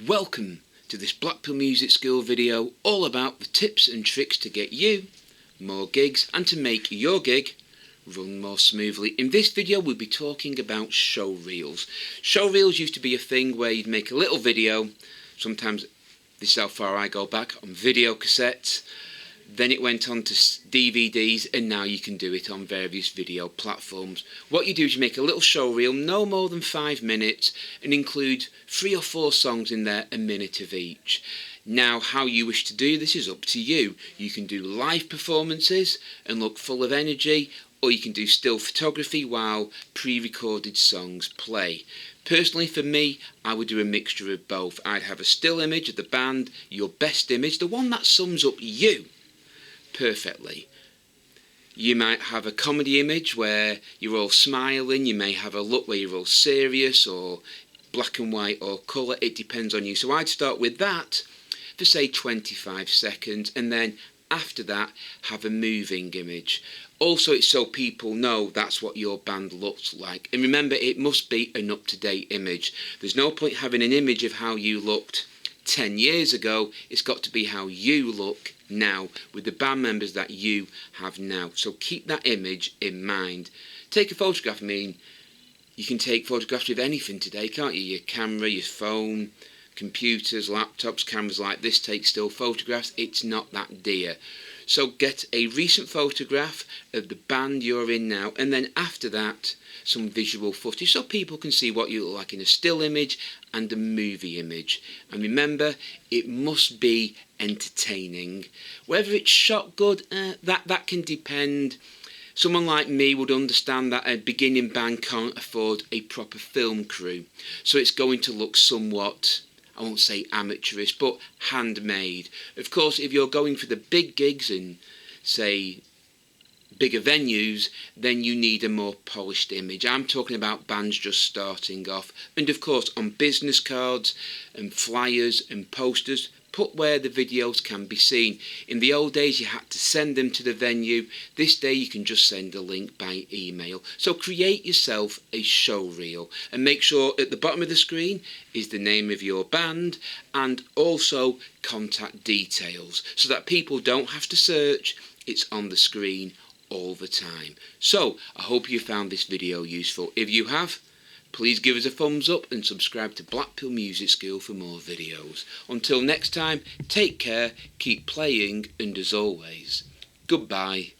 Welcome to this Blackpool Music School video all about the tips and tricks to get you more gigs and to make your gig run more smoothly. In this video we'll be talking about showreels. Showreels used to be a thing where you'd make a little video, sometimes this is how far I go back, on video cassettes. Then it went on to DVDs, and now you can do it on various video platforms. What you do is you make a little showreel, no more than 5 minutes, and include 3 or 4 songs in there, a minute of each. Now, how you wish to do this is up to you. You can do live performances and look full of energy, or you can do still photography while pre-recorded songs play. Personally, for me, I would do a mixture of both. I'd have a still image of the band, your best image, the one that sums up you perfectly. You might have a comedy image where you're all smiling, you may have a look where you're all serious, or black and white or colour, it depends on you. So I'd start with that for say 25 seconds, and then after that have a moving image. Also, it's so people know that's what your band looks like. And remember, it must be an up-to-date image. There's no point having an image of how you looked 10 years ago. It's got to be how you look now with the band members that you have now. So keep that image in mind. Take a photograph. I mean, you can take photographs with anything today, can't you? Your camera, your phone, computers, laptops, cameras like this take still photographs. It's not that dear. So get a recent photograph of the band you're in now, and then after that some visual footage so people can see what you look like in a still image and a movie image. And remember, it must be entertaining. Whether it's shot good, that can depend. Someone like me would understand that a beginning band can't afford a proper film crew, so it's going to look somewhat, I won't say amateurish, but handmade. Of course, if you're going for the big gigs and, say, bigger venues, then you need a more polished image. I'm talking about bands just starting off. And of course, on business cards and flyers and posters, put where the videos can be seen. In the old days, you had to send them to the venue. This day, you can just send a link by email. So create yourself a showreel and make sure at the bottom of the screen is the name of your band and also contact details so that people don't have to search. It's on the screen all the time. So I hope you found this video useful. If you have, please give us a thumbs up and subscribe to Blackpool Music School for more videos. Until next time, take care, keep playing, and as always, goodbye.